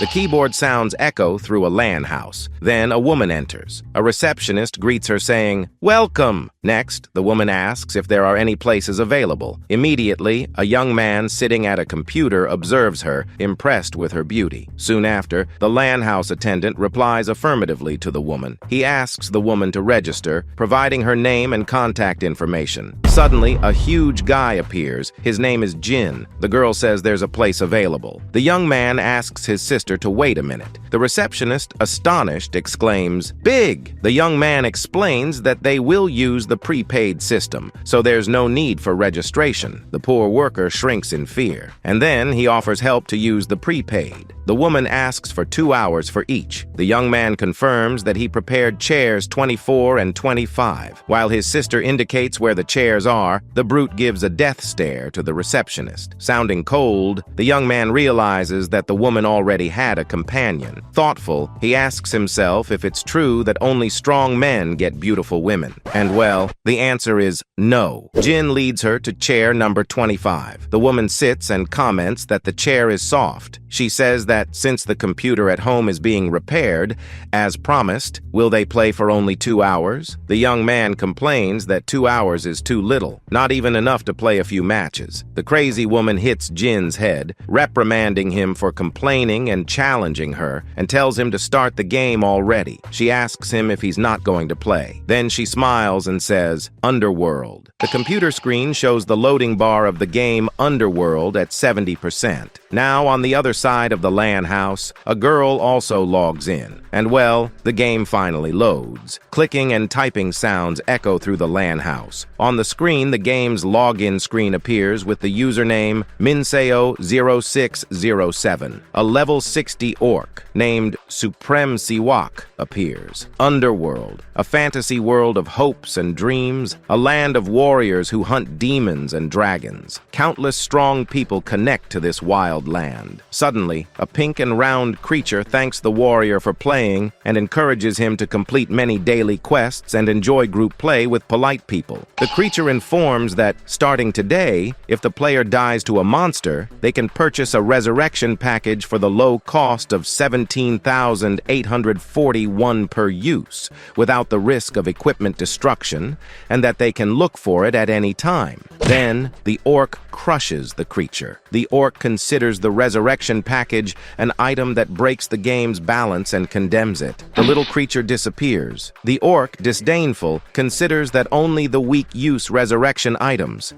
The keyboard sounds echo through a LAN house. Then a woman enters. A receptionist greets her saying, "Welcome." Next, the woman asks if there are any places available. Immediately, a young man sitting at a computer observes her, impressed with her beauty. Soon after, the LAN house attendant replies affirmatively to the woman. He asks the woman to register, providing her name and contact information. Suddenly, a huge guy appears. His name is Jin. The girl says there's a place available. The young man asks his sister to wait a minute. The receptionist, astonished, exclaims, "Big!" The young man explains that they will use the prepaid system, so there's no need for registration. The poor worker shrinks in fear. And then he offers help to use the prepaid. The woman asks for 2 hours for each. The young man confirms that he prepared chairs 24 and 25. While his sister indicates where the chairs are, the brute gives a death stare to the receptionist. Sounding cold, the young man realizes that the woman already had a companion. Thoughtful, he asks himself if it's true that only strong men get beautiful women. And well, the answer is no. Jin leads her to chair number 25. The woman sits and comments that the chair is soft. She says that since the computer at home is being repaired, as promised, will they play for only 2 hours? The young man complains that 2 hours is too little, not even enough to play a few matches. The crazy woman hits Jin's head, reprimanding him for complaining and challenging her, and tells him to start the game already. She asks him if he's not going to play. Then she smiles and says, "Underworld." The computer screen shows the loading bar of the game Underworld at 70%. Now, on the other side of the LAN house, a girl also logs in. And well, the game finally loads. Clicking and typing sounds echo through the LAN house. On the screen, the game's login screen appears with the username Minseo0607. A level 60 orc named Supreme Siwak appears. Underworld, a fantasy world of hopes and dreams, a land of warriors who hunt demons and dragons. Countless strong people connect to this wild land. Suddenly, a pink and round creature thanks the warrior for playing and encourages him to complete many daily quests and enjoy group play with polite people. The creature informs that, starting today, if the player dies to a monster, they can purchase a resurrection package for the low cost of 17,841 per use, without the risk of equipment destruction, and that they can look for it at any time. Then, the orc crushes the creature. The orc considers the resurrection package an item that breaks the game's balance and condemns it. The little creature disappears. The orc, disdainful, considers that only the weak use resurrection items.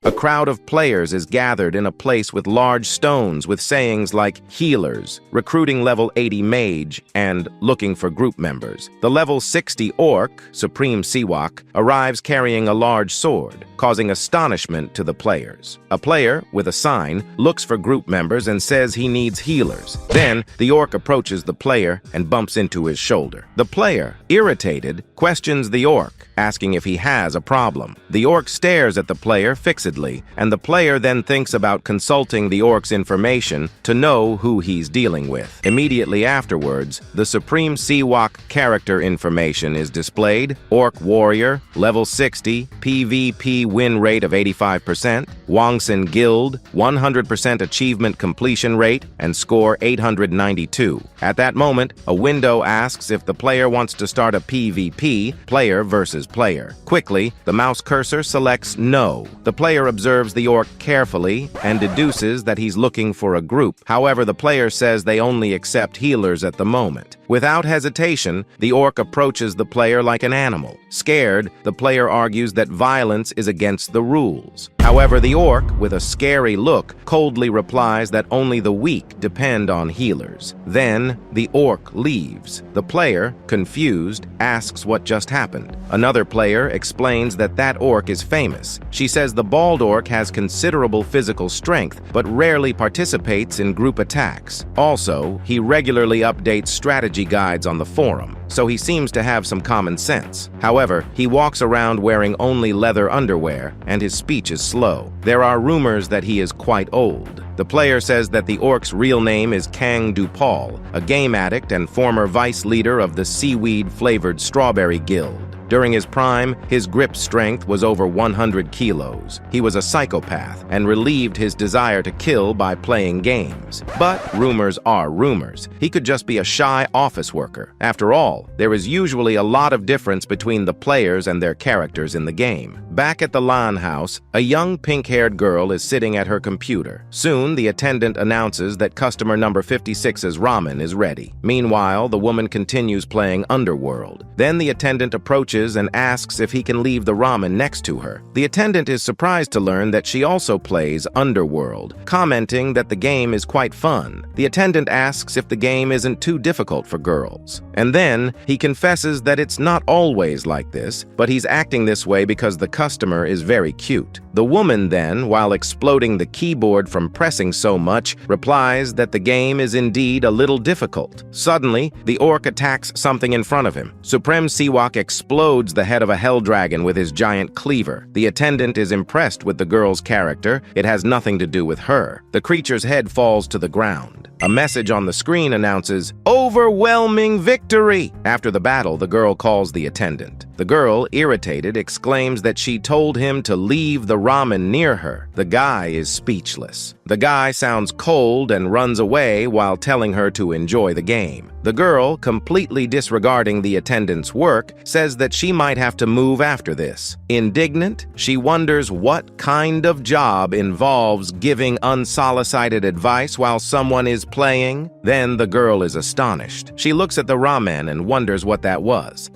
A crowd of players is gathered in a place with large stones with sayings like healers, recruiting level 80 mage, and looking for group members. The level 60 orc, Supreme Siwak, arrives carrying a large sword, causing astonishment to the players. A player, with a sign, looks for group members and says he needs healers. Then, the orc approaches the player and bumps into his shoulder. The player, irritated, questions the orc, asking if he has a problem. The orc stares at the player fixedly, and the player then thinks about consulting the orc's information to know who he's dealing with. Immediately afterwards, the Supreme Siwak character information is displayed: Orc Warrior, level 60, PvP win rate of 85%, Wangsun Guild, 100% achievement completion rate, and score 892. At that moment, a window asks if the player wants to start a PvP, player versus player. Quickly, the mouse cursor selects no. The player observes the orc carefully and deduces that he's looking for a group. However, the player says they only accept healers at the moment. Without hesitation, the orc approaches the player like an animal. Scared, the player argues that violence is against the rules. However, the orc, with a scary look, coldly replies that only the weak depend on healers. Then, the orc leaves. The player, confused, asks what just happened. Another player explains that that orc is famous. She says the bald orc has considerable physical strength, but rarely participates in group attacks. Also, he regularly updates strategy guides on the forum, so he seems to have some common sense. However, he walks around wearing only leather underwear, and his speech is slow. There are rumors that he is quite old. The player says that the orc's real name is Kang Dupal, a game addict and former vice leader of the Seaweed-Flavored Strawberry Guild. During his prime, his grip strength was over 100 kilos. He was a psychopath and relieved his desire to kill by playing games. But rumors are rumors. He could just be a shy office worker. After all, there is usually a lot of difference between the players and their characters in the game. Back at the LAN house, a young pink-haired girl is sitting at her computer. Soon, the attendant announces that customer number 56's ramen is ready. Meanwhile, the woman continues playing Underworld. Then the attendant approaches and asks if he can leave the ramen next to her. The attendant is surprised to learn that she also plays Underworld, commenting that the game is quite fun. The attendant asks if the game isn't too difficult for girls. And then he confesses that it's not always like this, but he's acting this way because the customer is very cute. The woman then, while exploding the keyboard from pressing so much, replies that the game is indeed a little difficult. Suddenly, the orc attacks something in front of him. Supreme Siwak explodes the head of a hell dragon with his giant cleaver. The attendant is impressed with the girl's character. It has nothing to do with her. The creature's head falls to the ground. A message on the screen announces, "Overwhelming victory!" After the battle, the girl calls the attendant. The girl, irritated, exclaims that she told him to leave the ramen near her. The guy is speechless. The guy sounds cold and runs away while telling her to enjoy the game. The girl, completely disregarding the attendant's work, says that she might have to move after this. Indignant, she wonders what kind of job involves giving unsolicited advice while someone is playing. Then the girl is astonished. She looks at the ramen and wonders what that was.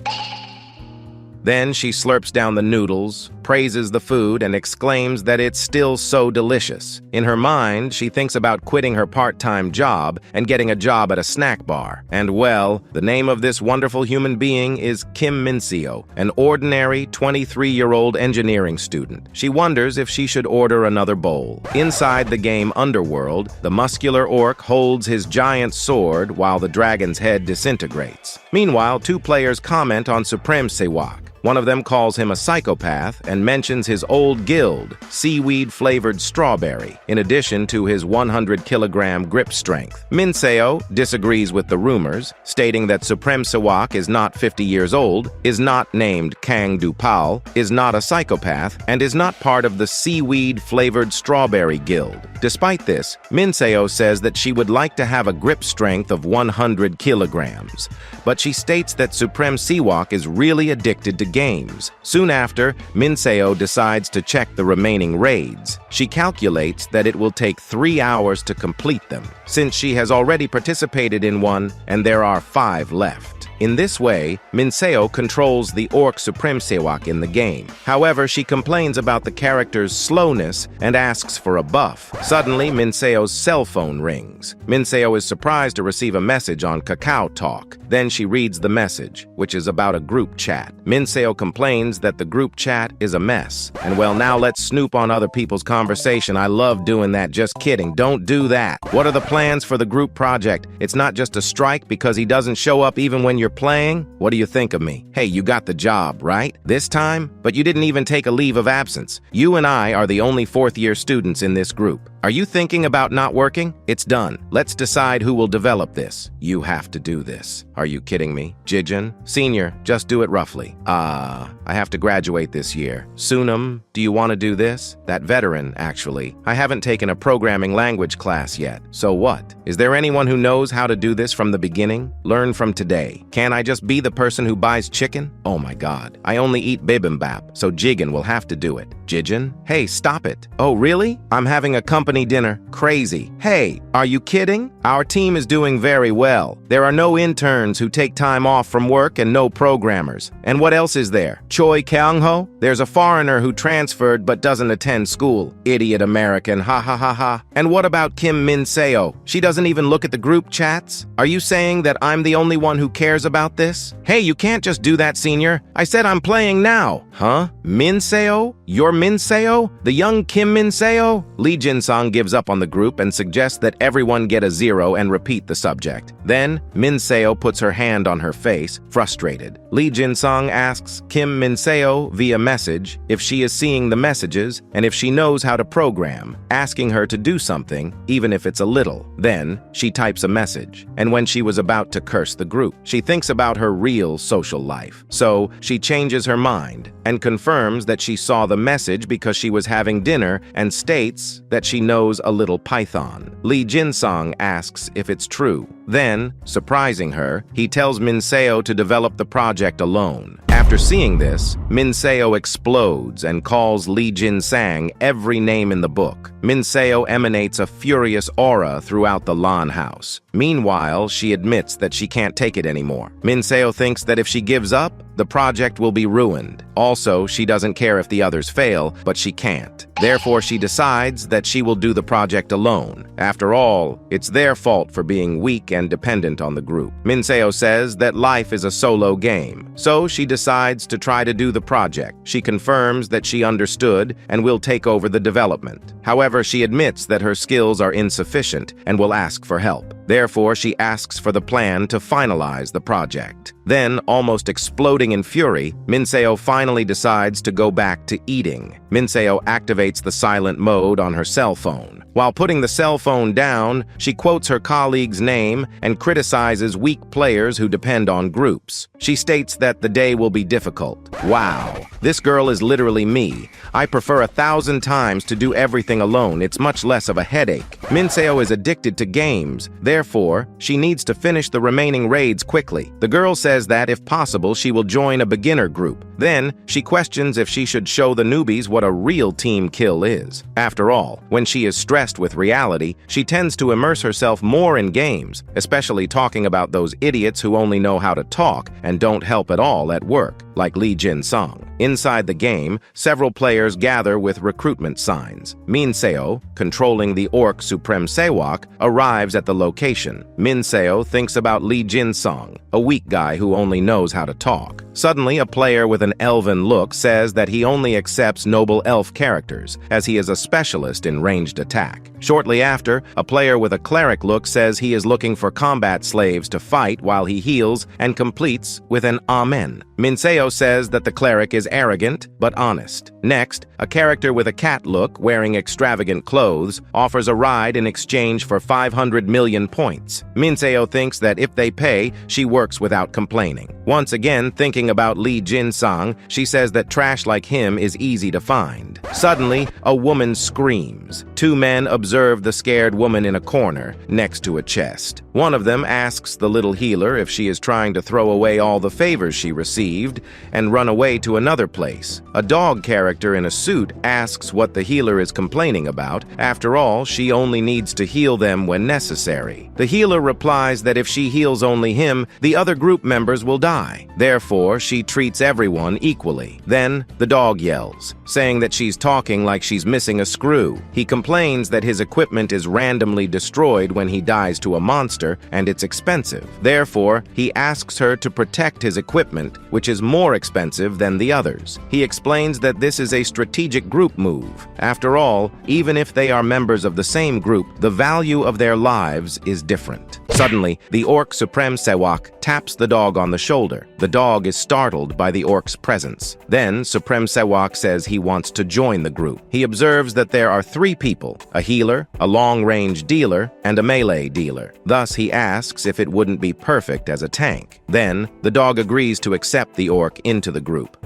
Then she slurps down the noodles, praises the food, and exclaims that it's still so delicious. In her mind, she thinks about quitting her part-time job and getting a job at a snack bar. And well, the name of this wonderful human being is Kim Minseo, an ordinary 23-year-old engineering student. She wonders if she should order another bowl. Inside the game Underworld, the muscular orc holds his giant sword while the dragon's head disintegrates. Meanwhile, two players comment on Supreme Siwak. One of them calls him a psychopath and mentions his old guild, seaweed-flavored strawberry, in addition to his 100-kilogram grip strength. Minseo disagrees with the rumors, stating that Supreme Siwak is not 50 years old, is not named Kang Dupal, is not a psychopath, and is not part of the seaweed-flavored strawberry guild. Despite this, Minseo says that she would like to have a grip strength of 100 kilograms, but she states that Supreme Siwak is really addicted to games. Soon after, Minseo decides to check the remaining raids. She calculates that it will take 3 hours to complete them, since she has already participated in one and there are 5 left. In this way, Minseo controls the orc Supreme Siwak in the game. However, she complains about the character's slowness and asks for a buff. Suddenly, Minseo's cell phone rings. Minseo is surprised to receive a message on Kakao Talk. Then she reads the message, which is about a group chat. Minseo complains that the group chat is a mess. And well, now let's snoop on other people's conversation. I love doing that. Just kidding. Don't do that. What are the plans for the group project? It's not just a strike because he doesn't show up even when you're playing? What do you think of me? Hey, you got the job, right? This time? But you didn't even take a leave of absence. You and I are the only fourth-year students in this group. Are you thinking about not working? It's done. Let's decide who will develop this. You have to do this. Are you kidding me? Jijin? Senior, just do it roughly. I have to graduate this year. Sunam, do you want to do this? That veteran, actually. I haven't taken a programming language class yet. So what? Is there anyone who knows how to do this from the beginning? Learn from today. Can't I just be the person who buys chicken? Oh my god. I only eat bibimbap, so Jigen will have to do it. Jijin? Hey, stop it. Oh, really? I'm having a company dinner. Crazy. Hey, are you kidding? Our team is doing very well. There are no interns who take time off from work and no programmers. And what else is there? Choi Kyung-ho? There's a foreigner who transferred but doesn't attend school. Idiot American, ha ha ha ha. And what about Kim Minseo? She doesn't even look at the group chats? Are you saying that I'm the only one who cares about this? Hey, you can't just do that, senior. I said I'm playing now. Huh? Minseo? You're Minseo? The young Kim Minseo? Lee Jin-sung gives up on the group and suggests that everyone get a 0 hero and repeat the subject. Then, Minseo puts her hand on her face, frustrated. Lee Jin-sung asks Kim Minseo via message if she is seeing the messages and if she knows how to program, asking her to do something, even if it's a little. Then, she types a message, and when she was about to curse the group, she thinks about her real social life. So, she changes her mind and confirms that she saw the message because she was having dinner and states that she knows a little Python. Lee Jin-sung asks if it's true. Then, surprising her, he tells Minseo to develop the project alone. After seeing this, Minseo explodes and calls Lee Jin-sang every name in the book. Minseo emanates a furious aura throughout the Lan house. Meanwhile, she admits that she can't take it anymore. Minseo thinks that if she gives up, the project will be ruined. Also, she doesn't care if the others fail, but she can't. Therefore, she decides that she will do the project alone. After all, it's their fault for being weak and dependent on the group. Minseo says that life is a solo game, so she decides to try to do the project. She confirms that she understood and will take over the development. However, she admits that her skills are insufficient and will ask for help. Therefore, she asks for the plan to finalize the project. Then, almost exploding in fury, Minseo finally decides to go back to eating. Minseo activates the silent mode on her cell phone. While putting the cell phone down, she quotes her colleague's name and criticizes weak players who depend on groups. She states that the day will be difficult. Wow, this girl is literally me. I prefer 1,000 times to do everything alone. It's much less of a headache. Minseo is addicted to games. Therefore, she needs to finish the remaining raids quickly. The girl says that, if possible, she will join a beginner group. Then, she questions if she should show the newbies what a real team kill is. After all, when she is stressed with reality, she tends to immerse herself more in games, especially talking about those idiots who only know how to talk and don't help at all at work, like Lee Jin-sung. Inside the game, several players gather with recruitment signs. Minseo, controlling the orc Supreme Sewak, arrives at the location. Minseo thinks about Lee Jin-sung, a weak guy who only knows how to talk. Suddenly, a player with an elven look says that he only accepts noble elf characters, as he is a specialist in ranged attack. Shortly after, a player with a cleric look says he is looking for combat slaves to fight while he heals and completes with an Amen. Minseo says that the cleric is arrogant but honest. Next, a character with a cat look wearing extravagant clothes offers a ride in exchange for 500 million points. Minseo thinks that if they pay, she works without complaining. Once again, thinking about Lee Jin-sung, she says that trash like him is easy to find. Suddenly, a woman screams. Two men observe the scared woman in a corner, next to a chest. One of them asks the little healer if she is trying to throw away all the favors she received and run away to another place. A dog character in a suit asks what the healer is complaining about. After all, she only needs to heal them when necessary. The healer replies that if she heals only him, the other group members will die. Therefore, she treats everyone equally. Then, the dog yells, saying that she's talking like she's missing a screw. He complains that his equipment is randomly destroyed when he dies to a monster, and it's expensive. Therefore, he asks her to protect his equipment, which is more expensive than the others. He explains that this is a strategic group move. After all, even if they are members of the same group, the value of their lives is different. Suddenly, the orc Supreme Sewak taps the dog on the shoulder. The dog is startled by the orc's presence. Then, Supreme Sewak says he wants to join the group. He observes that there are 3 people, a healer, a long-range dealer, and a melee dealer. Thus, he asks if it wouldn't be perfect as a tank. Then, the dog agrees to accept the orc into the group.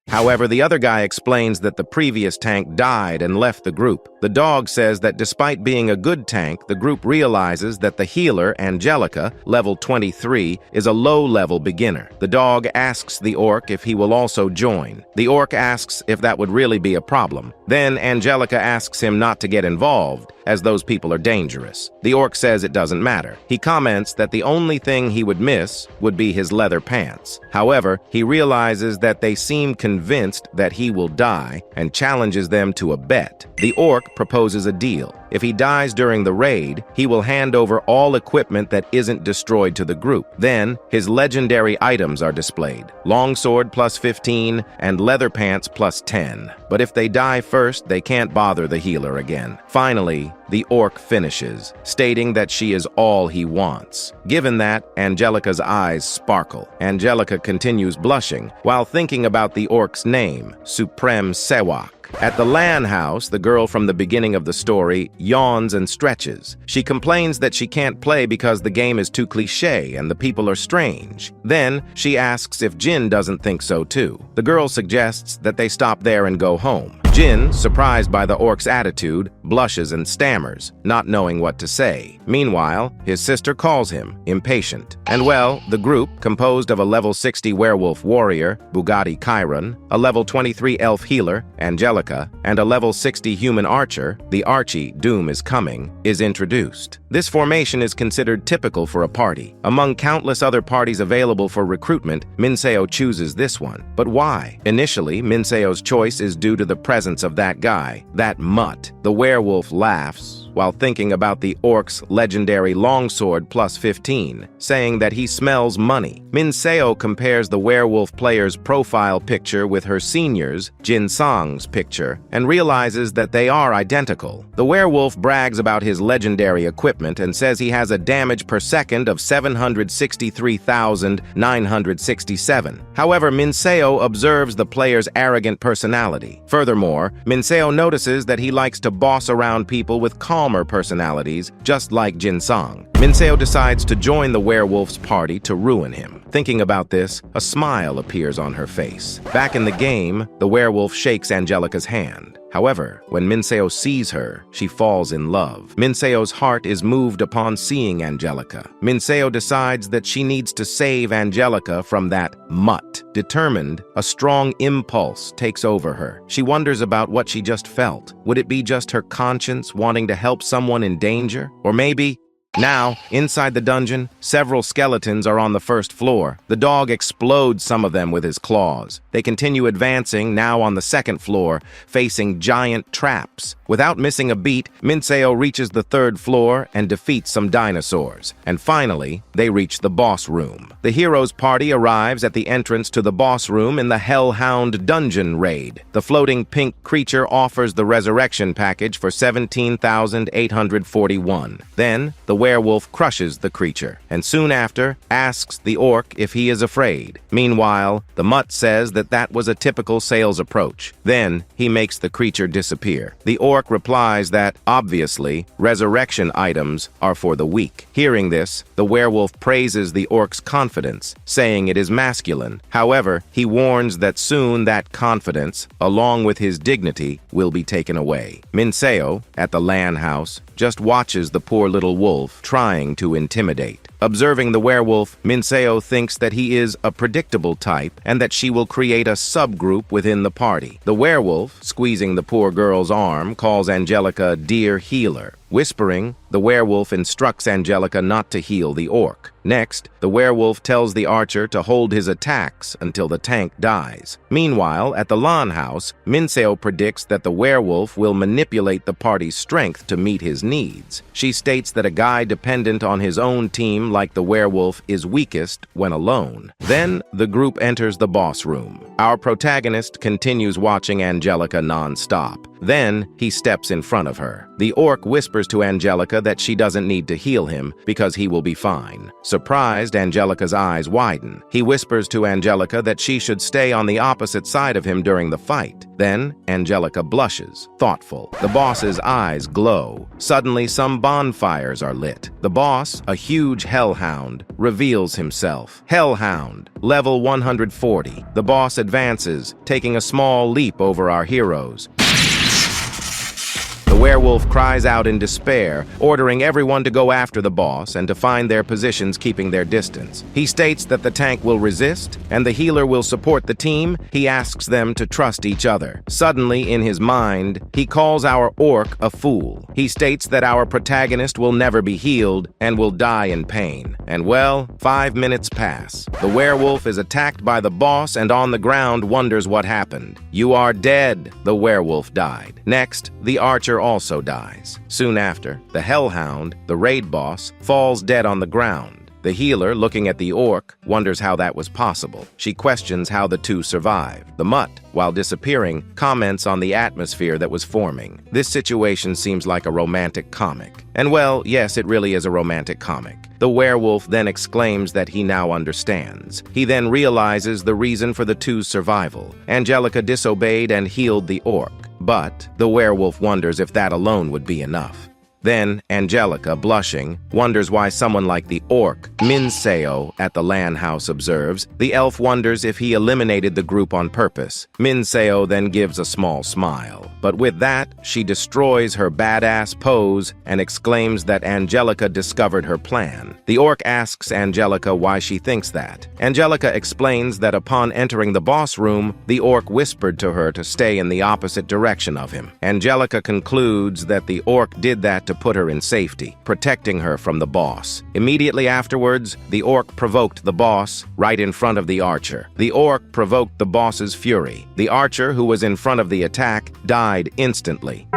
However, the other guy explains that the previous tank died and left the group. The dog says that despite being a good tank, the group realizes that the healer, Angelica, level 23, is a low-level beginner. The dog asks the orc if he will also join. The orc asks if that would really be a problem. Then Angelica asks him not to get involved, as those people are dangerous. The orc says it doesn't matter. He comments that the only thing he would miss would be his leather pants. However, he realizes that they seem convinced that he will die and challenges them to a bet. The orc proposes a deal. If he dies during the raid, he will hand over all equipment that isn't destroyed to the group. Then, his legendary items are displayed. Longsword plus 15 and leather pants plus 10. But if they die first, they can't bother the healer again. Finally, the orc finishes, stating that she is all he wants. Given that, Angelica's eyes sparkle. Angelica continues blushing while thinking about the orc's name, Supreme Sewak. At the LAN house, the girl from the beginning of the story yawns and stretches. She complains that she can't play because the game is too cliché and the people are strange. Then, she asks if Jin doesn't think so too. The girl suggests that they stop there and go home. Jin, surprised by the orc's attitude, blushes and stammers, not knowing what to say. Meanwhile, his sister calls him, impatient. And well, the group, composed of a level 60 werewolf warrior, Bugatti Chiron, a level 23 elf healer, Angelica, and a level 60 human archer, the Archie, Doom is Coming, is introduced. This formation is considered typical for a party. Among countless other parties available for recruitment, Minseo chooses this one. But why? Initially, Minseo's choice is due to the presence of that guy, that mutt. The werewolf laughs while thinking about the orc's legendary longsword plus 15, saying that he smells money. Minseo compares the werewolf player's profile picture with her senior's, Jin Sang's, picture, and realizes that they are identical. The werewolf brags about his legendary equipment and says he has a damage per second of 763,967. However, Minseo observes the player's arrogant personality. Furthermore, Minseo notices that he likes to boss around people with calmer personalities, just like Jin Sang. Minseo decides to join the werewolf's party to ruin him. Thinking about this, a smile appears on her face. Back in the game, the werewolf shakes Angelica's hand. However, when Minseo sees her, she falls in love. Minseo's heart is moved upon seeing Angelica. Minseo decides that she needs to save Angelica from that mutt. Determined, a strong impulse takes over her. She wonders about what she just felt. Would it be just her conscience wanting to help someone in danger? Or maybe... Now, inside the dungeon, several skeletons are on the first floor. The dog explodes some of them with his claws. They continue advancing, now on the second floor, facing giant traps. Without missing a beat, Minseo reaches the third floor and defeats some dinosaurs. And finally, they reach the boss room. The hero's party arrives at the entrance to the boss room in the Hellhound dungeon raid. The floating pink creature offers the resurrection package for 17,841. Then, the werewolf crushes the creature, and soon after, asks the orc if he is afraid. Meanwhile, the mutt says that that was a typical sales approach. Then, he makes the creature disappear. The orc replies that, obviously, resurrection items are for the weak. Hearing this, the werewolf praises the orc's confidence, saying it is masculine. However, he warns that soon that confidence, along with his dignity, will be taken away. Minseo, at the LAN house, just watches the poor little wolf trying to intimidate. Observing the werewolf, Minseo thinks that he is a predictable type and that she will create a subgroup within the party. The werewolf, squeezing the poor girl's arm, calls Angelica Dear Healer. Whispering, the werewolf instructs Angelica not to heal the orc. Next, the werewolf tells the archer to hold his attacks until the tank dies. Meanwhile, at the LAN house, Minseo predicts that the werewolf will manipulate the party's strength to meet his needs. She states that a guy dependent on his own team like the werewolf is weakest when alone. Then, the group enters the boss room. Our protagonist continues watching Angelica non-stop. Then, he steps in front of her. The orc whispers to Angelica that she doesn't need to heal him because he will be fine. Surprised, Angelica's eyes widen. He whispers to Angelica that she should stay on the opposite side of him during the fight. Then, Angelica blushes, thoughtful. The boss's eyes glow. Suddenly, some bonfires are lit. The boss, a huge hellhound, reveals himself. Hellhound, level 140. The boss advances, taking a small leap over our heroes. The werewolf cries out in despair, ordering everyone to go after the boss and to find their positions keeping their distance. He states that the tank will resist and the healer will support the team. He asks them to trust each other. Suddenly, in his mind, he calls our orc a fool. He states that our protagonist will never be healed and will die in pain. And well, 5 minutes pass. The werewolf is attacked by the boss and on the ground wonders what happened. You are dead. The werewolf died. Next, the archer also dies. Soon after, the hellhound, the raid boss, falls dead on the ground. The healer, looking at the orc, wonders how that was possible. She questions how the two survived. The mutt, while disappearing, comments on the atmosphere that was forming. This situation seems like a romantic comic. And well, yes, it really is a romantic comic. The werewolf then exclaims that he now understands. He then realizes the reason for the two's survival. Angelica disobeyed and healed the orc. But the werewolf wonders if that alone would be enough. Then, Angelica, blushing, wonders why someone like the orc, Minseo, at the Lan house observes. The elf wonders if he eliminated the group on purpose. Minseo then gives a small smile. But with that, she destroys her badass pose and exclaims that Angelica discovered her plan. The orc asks Angelica why she thinks that. Angelica explains that upon entering the boss room, the orc whispered to her to stay in the opposite direction of him. Angelica concludes that the orc did that to put her in safety, protecting her from the boss. Immediately afterwards, the orc provoked the boss right in front of the archer. The orc provoked the boss's fury. The archer, who was in front of the attack, died instantly.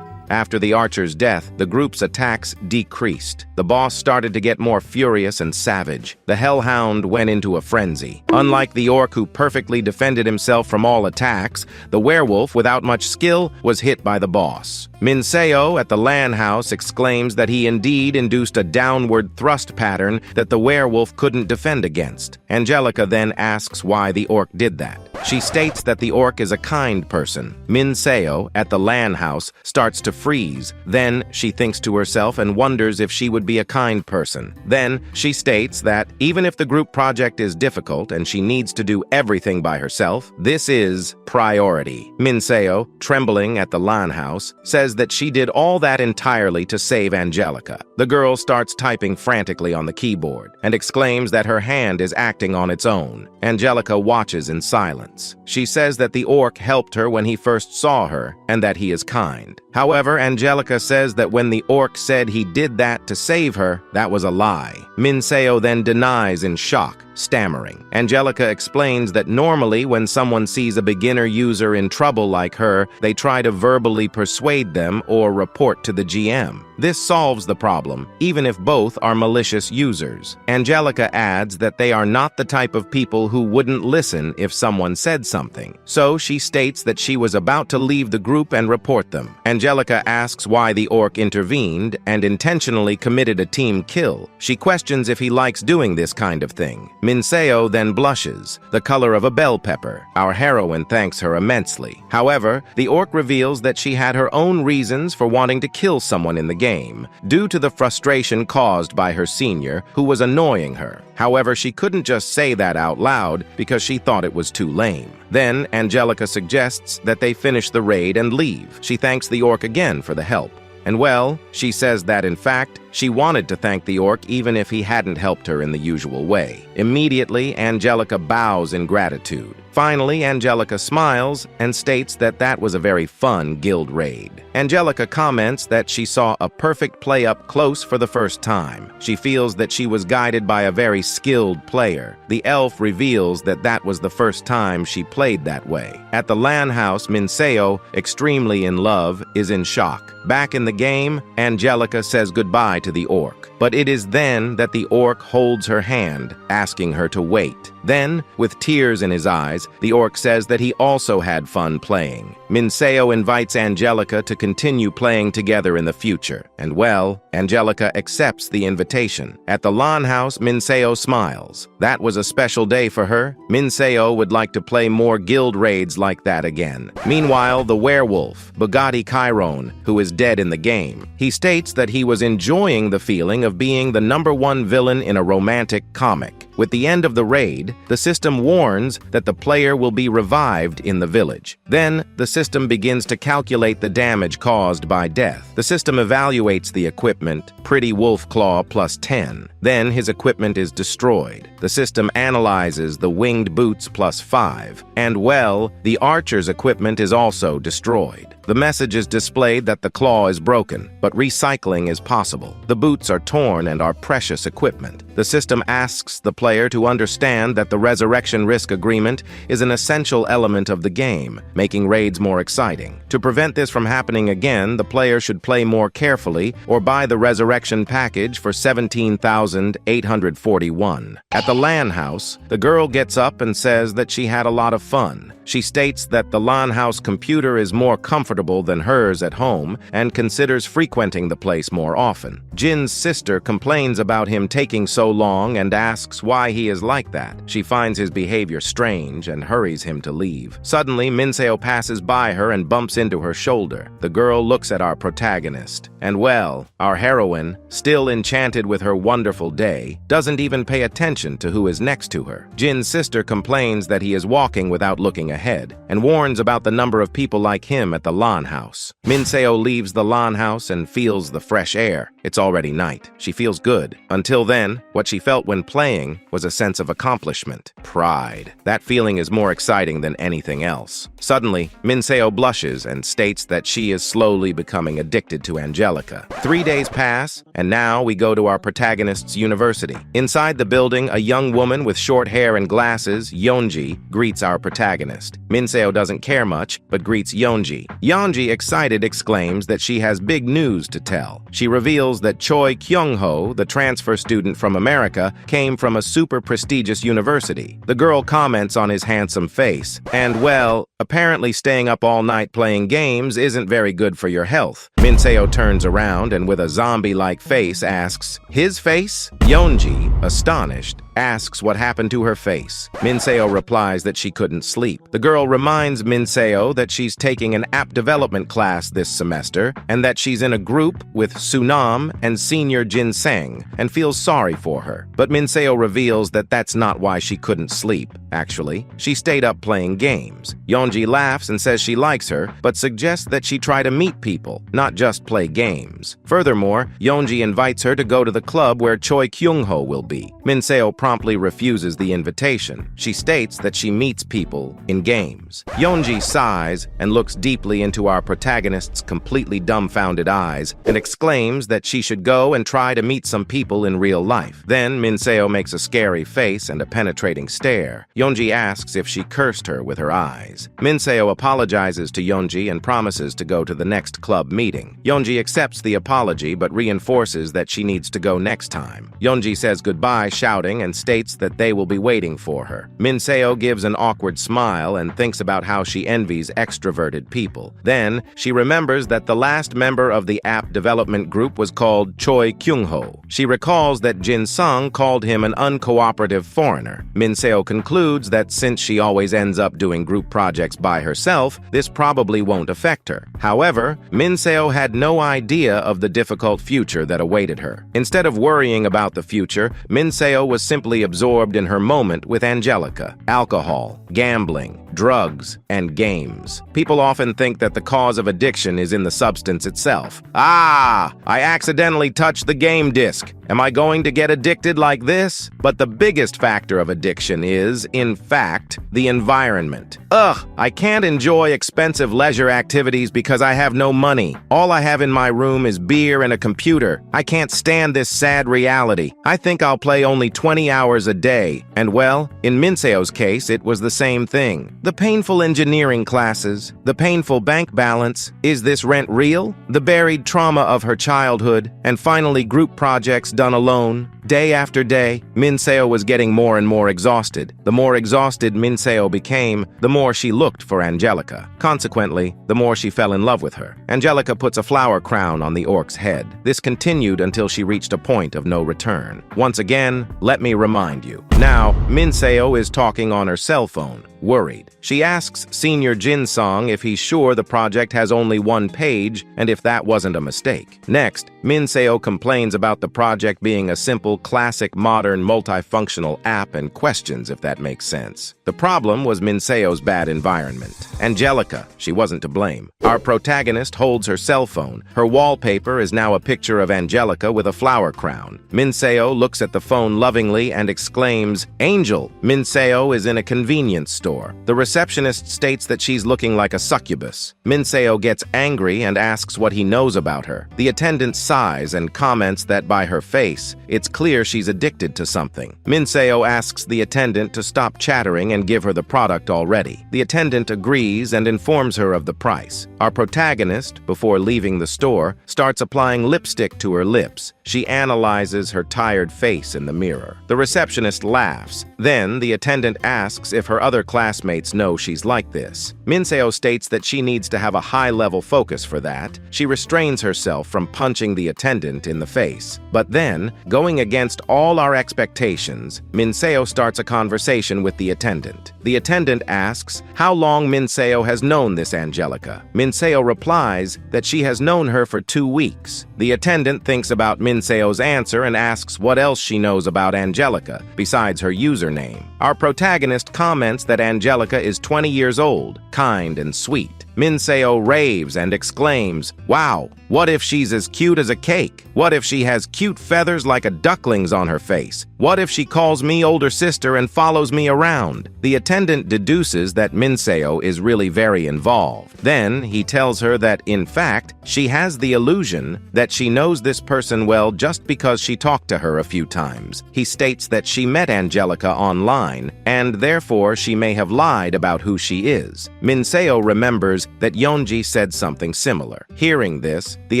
After the archer's death, the group's attacks decreased. The boss started to get more furious and savage. The hellhound went into a frenzy. Unlike the orc, who perfectly defended himself from all attacks, the werewolf, without much skill, was hit by the boss. Minseo at the Lan house exclaims that he indeed induced a downward thrust pattern that the werewolf couldn't defend against. Angelica then asks why the orc did that. She states that the orc is a kind person. Minseo at the Lan house starts to freeze. Then she thinks to herself and wonders if she would be a kind person. Then she states that even if the group project is difficult and she needs to do everything by herself, this is priority. Minseo, trembling at the Lan house, says that she did all that entirely to save Angelica. The girl starts typing frantically on the keyboard and exclaims that her hand is acting on its own. Angelica watches in silence. She says that the orc helped her when he first saw her and that he is kind. However, Angelica says that when the orc said he did that to save her, that was a lie. Minseo then denies in shock, stammering. Angelica explains that normally when someone sees a beginner user in trouble like her, they try to verbally persuade them or report to the GM. This solves the problem, even if both are malicious users. Angelica adds that they are not the type of people who wouldn't listen if someone said something. So she states that she was about to leave the group and report them. Angelica asks why the orc intervened and intentionally committed a team kill. She questions if he likes doing this kind of thing. Minseo then blushes, the color of a bell pepper. Our heroine thanks her immensely. However, the orc reveals that she had her own reasons for wanting to kill someone in the game, due to the frustration caused by her senior, who was annoying her. However, she couldn't just say that out loud because she thought it was too lame. Then, Angelica suggests that they finish the raid and leave. She thanks the orc again for the help. And well, she says that in fact, she wanted to thank the orc even if he hadn't helped her in the usual way. Immediately, Angelica bows in gratitude. Finally, Angelica smiles and states that that was a very fun guild raid. Angelica comments that she saw a perfect play up close for the first time. She feels that she was guided by a very skilled player. The elf reveals that that was the first time she played that way. At the Lan house, Minseo, extremely in love, is in shock. Back in the game, Angelica says goodbye to the orc. But it is then that the orc holds her hand, asking her to wait. Then, with tears in his eyes, the orc says that he also had fun playing. Minseo invites Angelica to continue playing together in the future. And well, Angelica accepts the invitation. At the Lan house, Minseo smiles. That was a special day for her. Minseo would like to play more guild raids like that again. Meanwhile, the werewolf, Bugatti Chiron, who is dead in the game, he states that he was enjoying the feeling of being the #1 villain in a romantic comic. With the end of the raid, the system warns that the player will be revived in the village. Then, the system begins to calculate the damage caused by death. The system evaluates the equipment, Pretty Wolf Claw +10. Then his equipment is destroyed. The system analyzes the winged boots +5. And well, the archer's equipment is also destroyed. The message is displayed that the claw is broken, but recycling is possible. The boots are torn and are precious equipment. The system asks the player to understand that the resurrection risk agreement is an essential element of the game, making raids more exciting. To prevent this from happening again, the player should play more carefully or buy the resurrection package for 17,841. At the LAN house, the girl gets up and says that she had a lot of fun. She states that the LAN house computer is more comfortable than hers at home and considers frequenting the place more often. Jin's sister complains about him taking so long and asks why he is like that. She finds his behavior strange and hurries him to leave. Suddenly, Minseo passes by her and bumps into her shoulder. The girl looks at our protagonist, and well, our heroine, still enchanted with her wonderful day, doesn't even pay attention to who is next to her. Jin's sister complains that he is walking without looking ahead and warns about the number of people like him at the LAN house. Minseo leaves the LAN house and feels the fresh air. It's already night. She feels good. Until then, what she felt when playing was a sense of accomplishment, pride. That feeling is more exciting than anything else. Suddenly, Minseo blushes and states that she is slowly becoming addicted to Angelica. 3 days pass, and now we go to our protagonist's university. Inside the building, a young woman with short hair and glasses, Yeonji, greets our protagonist. Minseo doesn't care much, but greets Yeonji. Yeonji, excited, exclaims that she has big news to tell. She reveals that Choi Kyung-ho, the transfer student from America, came from a super prestigious university. The girl comments on his handsome face, and well, apparently staying up all night playing games isn't very good for your health. Minseo turns around and with a zombie-like face asks, "His face?" Yeonji, astonished, asks what happened to her face. Minseo replies that she couldn't sleep. The girl reminds Minseo that she's taking an app development class this semester and that she's in a group with Sunam and senior Jin Sang and feels sorry for her. But Minseo reveals that that's not why she couldn't sleep. Actually, she stayed up playing games. Yeonji laughs and says she likes her, but suggests that she try to meet people, not just play games. Furthermore, Yeonji invites her to go to the club where Choi Kyung-ho will be. Minseo promptly refuses the invitation. She states that she meets people in games. Yeonji sighs and looks deeply into our protagonist's completely dumbfounded eyes and exclaims that she should go and try to meet some people in real life. Then Minseo makes a scary face and a penetrating stare. Yeonji asks if she cursed her with her eyes. Minseo apologizes to Yeonji and promises to go to the next club meeting. Yeonji accepts the apology but reinforces that she needs to go next time. Yeonji says goodbye, shouting, and states that they will be waiting for her. Minseo gives an awkward smile and thinks about how she envies extroverted people. Then, she remembers that the last member of the app development group was called Choi Kyung-ho. She recalls that Jin Sung called him an uncooperative foreigner. Minseo concludes that since she always ends up doing group projects by herself, this probably won't affect her. However, Minseo had no idea of the difficult future that awaited her. Instead of worrying about the future, Minseo was simply absorbed in her moment with Angelica. Alcohol, gambling, drugs, and games. People often think that the cause of addiction is in the substance itself. Ah, I accidentally touched the game disc. Am I going to get addicted like this? But the biggest factor of addiction is, in fact, the environment. Ugh, I can't enjoy expensive leisure activities because I have no money. All I have in my room is beer and a computer. I can't stand this sad reality. I think I'll play only 20 hours a day. And well, in Minseo's case, it was the same thing. The painful engineering classes, the painful bank balance, is this rent real? The buried trauma of her childhood, and finally group projects done alone. Day after day, Minseo was getting more and more exhausted. The more exhausted Minseo became, the more she looked for Angelica. Consequently, the more she fell in love with her. Angelica puts a flower crown on the orc's head. This continued until she reached a point of no return. Once again, let me remind you. Now, Minseo is talking on her cell phone, worried. She asks Senior Jin Song if he's sure the project has only one page and if that wasn't a mistake. Next, Minseo complains about the project being a simple, classic, modern, multifunctional app and questions if that makes sense. The problem was Minseo's bad environment. Angelica, she wasn't to blame. Our protagonist holds her cell phone. Her wallpaper is now a picture of Angelica with a flower crown. Minseo looks at the phone lovingly and exclaims, "Angel!" Minseo is in a convenience store. The receptionist states that she's looking like a succubus. Minseo gets angry and asks what he knows about her. The attendant sighs and comments that by her face, it's clear she's addicted to something. Minseo asks the attendant to stop chattering and give her the product already. The attendant agrees and informs her of the price. Our protagonist, before leaving the store, starts applying lipstick to her lips. She analyzes her tired face in the mirror. The receptionist laughs. Then, the attendant asks if her other classmates know she's like this. Minseo states that she needs to have a high-level focus for that. She restrains herself from punching the attendant in the face. But then, going against all our expectations, Minseo starts a conversation with the attendant. The attendant asks how long Minseo has known this Angelica. Minseo replies that she has known her for 2 weeks. The attendant thinks about Minseo's answer and asks what else she knows about Angelica, besides her username. Our protagonist comments that Angelica is 20 years old, kind and sweet. Minseo raves and exclaims, "Wow, what if she's as cute as a cake? What if she has cute feathers like a duckling's on her face? What if she calls me older sister and follows me around?" The attendant deduces that Minseo is really very involved. Then he tells her that, in fact, she has the illusion that she knows this person well just because she talked to her a few times. He states that she met Angelica online, and therefore she may have lied about who she is. Minseo remembers that Yeonji said something similar. Hearing this, the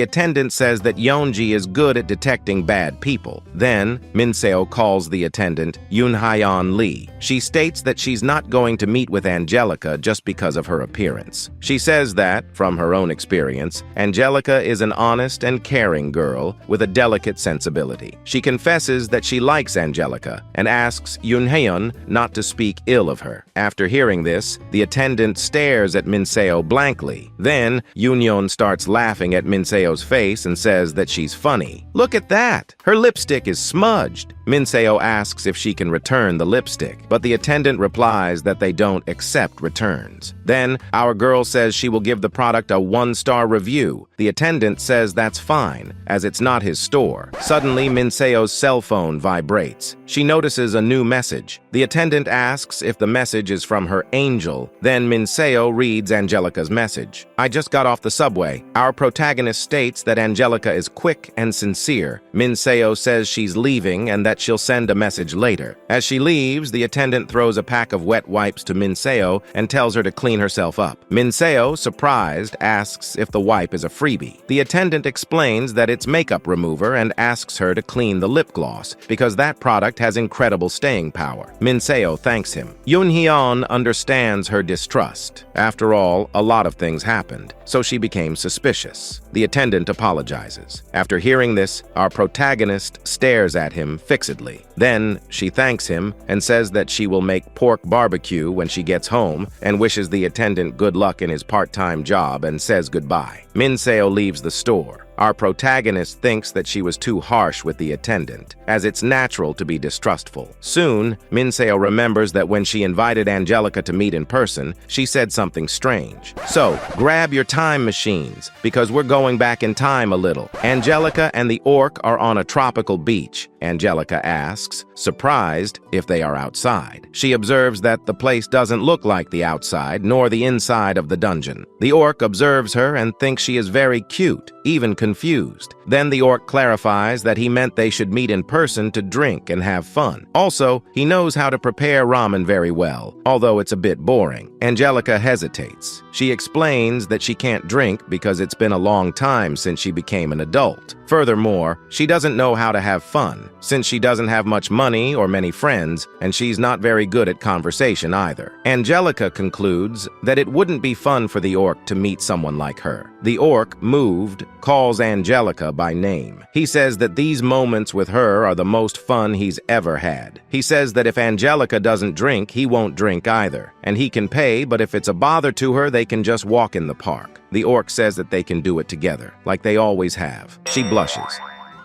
attendant says that Yeonji is good at detecting bad people. Then, Minseo calls the attendant Yoonhaeon Lee. She states that she's not going to meet with Angelica just because of her appearance. She says that, from her own experience, Angelica is an honest and caring girl with a delicate sensibility. She confesses that she likes Angelica and asks Yoonhaeon not to speak ill of her. After hearing this, the attendant stares at Minseo blankly. Then, Yoonyeon starts laughing at Minseo's face and says that she's funny. "Look at that! Her lipstick is smudged." Minseo asks if she can return the lipstick, but the attendant replies that they don't accept returns. Then, our girl says she will give the product a 1-star review. The attendant says that's fine, as it's not his store. Suddenly, Minseo's cell phone vibrates. She notices a new message. The attendant asks if the message is from her angel. Then Minseo reads Angelica's message. "I just got off the subway." Our protagonist states that Angelica is quick and sincere. Minseo says she's leaving and that she'll send a message later. As she leaves, the attendant throws a pack of wet wipes to Minseo and tells her to clean herself up. Minseo, surprised, asks if the wipe is a freebie. The attendant explains that it's makeup remover and asks her to clean the lip gloss because that product has incredible staying power. Minseo thanks him. Yoonhyun understands her distrust. After all, a lot of things happened, so she became suspicious. The attendant apologizes. After hearing this, our protagonist stares at him fixedly. Then, she thanks him and says that she will make pork barbecue when she gets home and wishes the attendant good luck in his part-time job and says goodbye. Minseo leaves the store. Our protagonist thinks that she was too harsh with the attendant, as it's natural to be distrustful. Soon, Minseo remembers that when she invited Angelica to meet in person, she said something strange. "So, grab your time machines, because we're going back in time a little." Angelica and the orc are on a tropical beach. Angelica asks, surprised, if they are outside. She observes that the place doesn't look like the outside nor the inside of the dungeon. The orc observes her and thinks she is very cute, even confused. Then the orc clarifies that he meant they should meet in person to drink and have fun. Also, he knows how to prepare ramen very well, although it's a bit boring. Angelica hesitates. She explains that she can't drink because it's been a long time since she became an adult. Furthermore, she doesn't know how to have fun, since she doesn't have much money or many friends, and she's not very good at conversation either. Angelica concludes that it wouldn't be fun for the orc to meet someone like her. The orc, moved, calls Angelica by name. He says that these moments with her are the most fun he's ever had. He says that if Angelica doesn't drink, he won't drink either, and he can pay, but if it's a bother to her, they can just walk in the park. The orc says that they can do it together, like they always have. She blushes.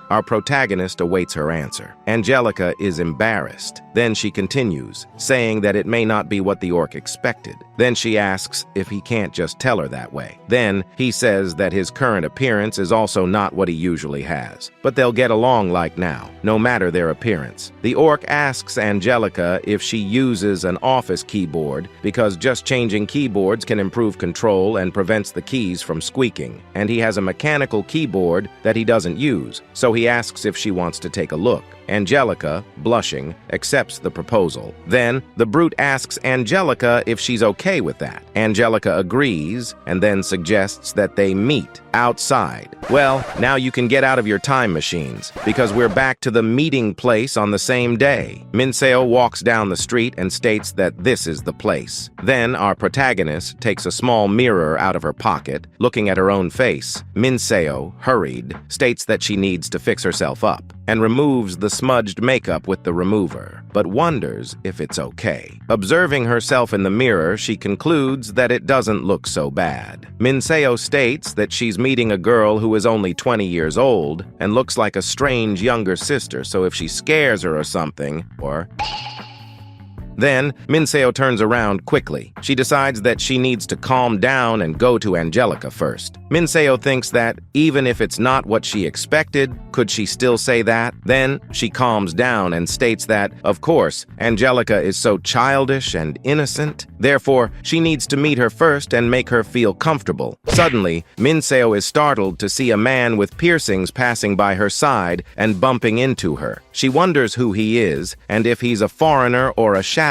Our protagonist awaits her answer. Angelica is embarrassed. Then she continues, saying that it may not be what the orc expected. Then she asks if he can't just tell her that way. Then he says that his current appearance is also not what he usually has, but they'll get along like now, no matter their appearance. The orc asks Angelica if she uses an office keyboard because just changing keyboards can improve control and prevents the keys from squeaking, and he has a mechanical keyboard that he doesn't use, so he asks if she wants to take a look. Angelica, blushing, accepts the proposal. Then, the brute asks Angelica if she's okay with that. Angelica agrees and then suggests that they meet outside. Well, now you can get out of your time machines, because we're back to the meeting place on the same day. Minseo walks down the street and states that this is the place. Then, our protagonist takes a small mirror out of her pocket, looking at her own face. Minseo, hurried, states that she needs to fix herself up, and removes the smudged makeup with the remover, but wonders if it's okay. Observing herself in the mirror, she concludes that it doesn't look so bad. Minseo states that she's meeting a girl who is only 20 years old and looks like a strange younger sister, so if she scares her or something, or... Then, Minseo turns around quickly. She decides that she needs to calm down and go to Angelica first. Minseo thinks that, even if it's not what she expected, could she still say that? Then, she calms down and states that, of course, Angelica is so childish and innocent. Therefore, she needs to meet her first and make her feel comfortable. Suddenly, Minseo is startled to see a man with piercings passing by her side and bumping into her. She wonders who he is, and if he's a foreigner or a shadow.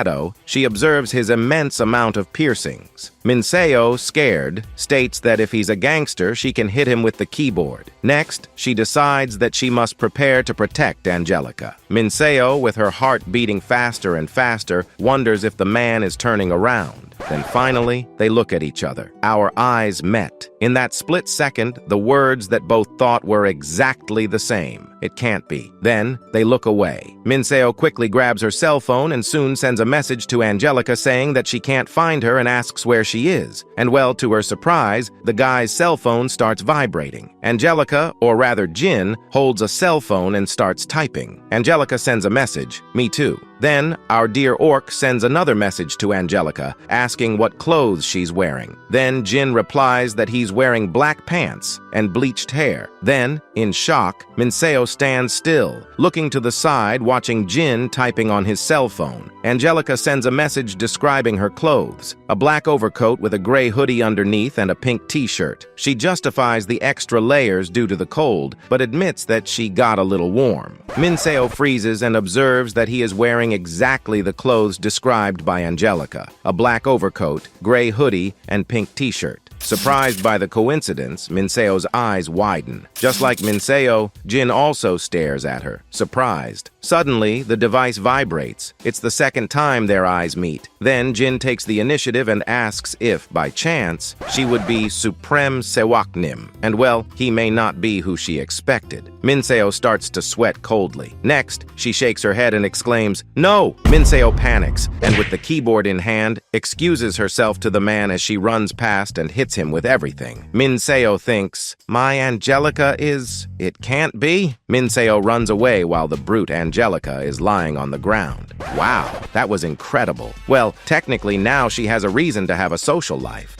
She observes his immense amount of piercings. Minseo, scared, states that if he's a gangster, she can hit him with the keyboard. Next, she decides that she must prepare to protect Angelica. Minseo, with her heart beating faster and faster, wonders if the man is turning around. Then finally, they look at each other. Our eyes met. In that split second, the words that both thought were exactly the same. It can't be. Then, they look away. Minseo quickly grabs her cell phone and soon sends a message to Angelica saying that she can't find her and asks where she is. And well, to her surprise, the guy's cell phone starts vibrating. Angelica, or rather Jin, holds a cell phone and starts typing. Angelica sends a message, "Me too." Then, our dear orc sends another message to Angelica, asking what clothes she's wearing. Then, Jin replies that he's wearing black pants and bleached hair. Then, in shock, Minseo stands still, looking to the side, watching Jin typing on his cell phone. Angelica sends a message describing her clothes, a black overcoat with a gray hoodie underneath and a pink t-shirt. She justifies the extra layers due to the cold, but admits that she got a little warm. Minseo freezes and observes that he is wearing exactly the clothes described by Angelica, a black overcoat, gray hoodie, and pink t-shirt. Surprised by the coincidence, Minseo's eyes widen. Just like Minseo, Jin also stares at her, surprised. Suddenly, the device vibrates. It's the second time their eyes meet. Then Jin takes the initiative and asks if, by chance, she would be Supreme Sewaknim. And well, he may not be who she expected. Minseo starts to sweat coldly. Next, she shakes her head and exclaims, "No!" Minseo panics, and with the keyboard in hand, excuses herself to the man as she runs past and hits him with everything. Minseo thinks, "My Angelica is... it can't be?" Minseo runs away while the brute Angelica is lying on the ground. Wow, that was incredible. Well, technically now she has a reason to have a social life.